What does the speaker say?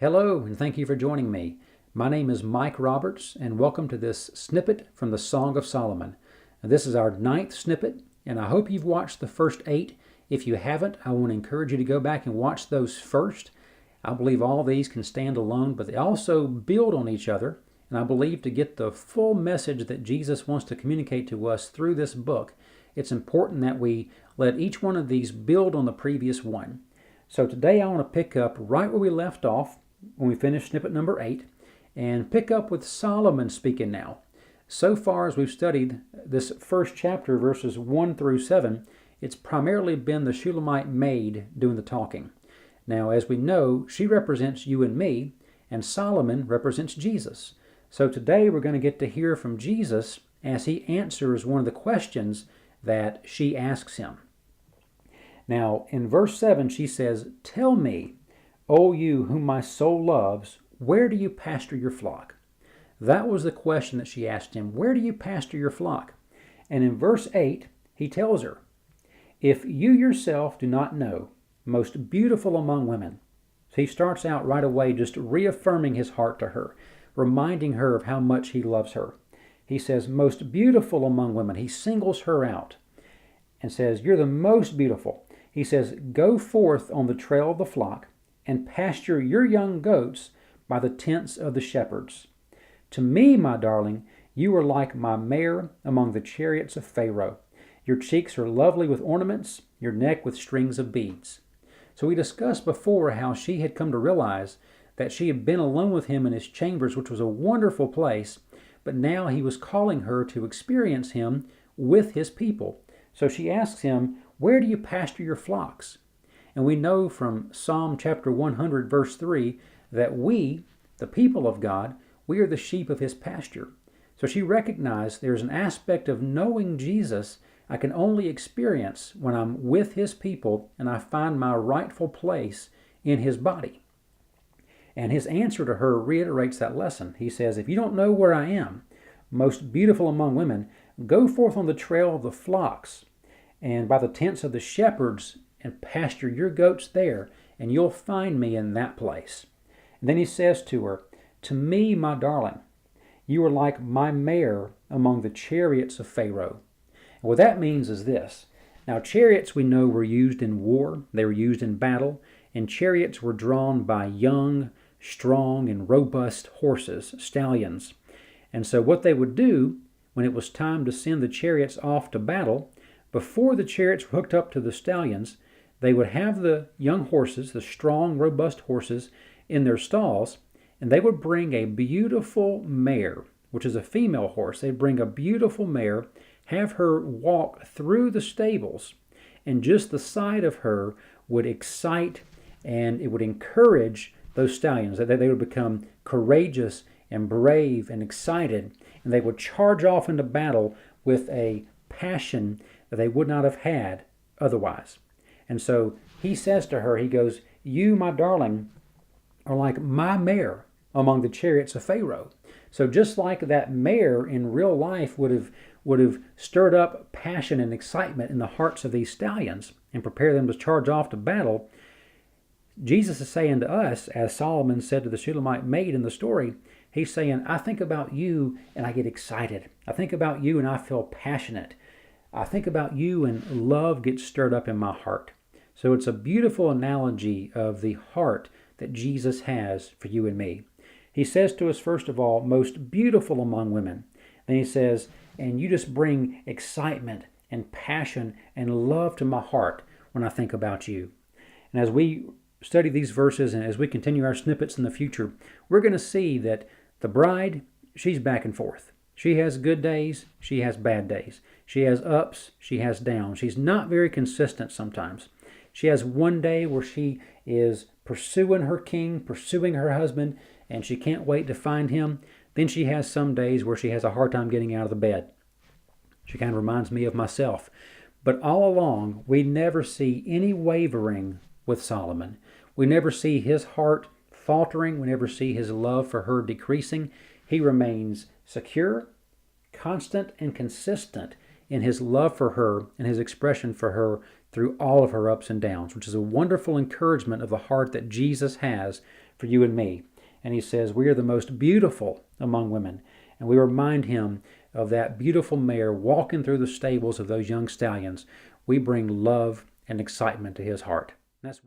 Hello, and thank you for joining me. My name is Mike Roberts, and welcome to this snippet from the Song of Solomon. Now, this is our ninth snippet, and I hope you've watched the first 8. If you haven't, I want to encourage you to go back and watch those first. I believe all these can stand alone, but they also build on each other, and I believe to get the full message that Jesus wants to communicate to us through this book, it's important that we let each one of these build on the previous one. So today I want to pick up right where we left off when we finish snippet number 8, and pick up with Solomon speaking now. So far as we've studied this first chapter, verses 1 through 7, it's primarily been the Shulamite maid doing the talking. Now, as we know, she represents you and me, and Solomon represents Jesus. So today we're going to get to hear from Jesus as he answers one of the questions that she asks him. Now, in verse 7, she says, "Tell me, O you whom my soul loves, where do you pasture your flock?" That was the question that she asked him. Where do you pasture your flock? And in verse 8, he tells her, "If you yourself do not know, most beautiful among women." So he starts out right away just reaffirming his heart to her, reminding her of how much he loves her. He says, "Most beautiful among women." He singles her out and says, "You're the most beautiful." He says, "Go forth on the trail of the flock and pasture your young goats by the tents of the shepherds. To me, my darling, you are like my mare among the chariots of Pharaoh. Your cheeks are lovely with ornaments, your neck with strings of beads." So we discussed before how she had come to realize that she had been alone with him in his chambers, which was a wonderful place, but now he was calling her to experience him with his people. So she asks him, "Where do you pasture your flocks?" And we know from Psalm chapter 100, verse 3, that we, the people of God, we are the sheep of his pasture. So she recognized there's an aspect of knowing Jesus I can only experience when I'm with his people and I find my rightful place in his body. And his answer to her reiterates that lesson. He says, "If you don't know where I am, most beautiful among women, go forth on the trail of the flocks and by the tents of the shepherds and pasture your goats there, and you'll find me in that place." And then he says to her, "To me, my darling, you are like my mare among the chariots of Pharaoh." And what that means is this. Now, chariots we know were used in war, they were used in battle, and chariots were drawn by young, strong, and robust horses, stallions. And so what they would do when it was time to send the chariots off to battle, before the chariots were hooked up to the stallions, they would have the young horses, the strong, robust horses, in their stalls, and they would bring a beautiful mare, which is a female horse. They'd bring a beautiful mare, have her walk through the stables, and just the sight of her would excite and it would encourage those stallions, that they would become courageous and brave and excited, and they would charge off into battle with a passion that they would not have had otherwise. And so he says to her, he goes, "You, my darling, are like my mare among the chariots of Pharaoh." So just like that mare in real life would have stirred up passion and excitement in the hearts of these stallions and prepare them to charge off to battle, Jesus is saying to us, as Solomon said to the Shulamite maid in the story, he's saying, "I think about you and I get excited. I think about you and I feel passionate. I think about you and love gets stirred up in my heart." So it's a beautiful analogy of the heart that Jesus has for you and me. He says to us, first of all, "most beautiful among women." Then he says, "And you just bring excitement and passion and love to my heart when I think about you." And as we study these verses and as we continue our snippets in the future, we're going to see that the bride, she's back and forth. She has good days, she has bad days. She has ups, she has downs. She's not very consistent sometimes. She has one day where she is pursuing her king, pursuing her husband, and she can't wait to find him. Then she has some days where she has a hard time getting out of the bed. She kind of reminds me of myself. But all along, we never see any wavering with Solomon. We never see his heart faltering. We never see his love for her decreasing. He remains secure, constant, and consistent in his love for her and his expression for her through all of her ups and downs, which is a wonderful encouragement of the heart that Jesus has for you and me. And he says, we are the most beautiful among women. And we remind him of that beautiful mare walking through the stables of those young stallions. We bring love and excitement to his heart. That's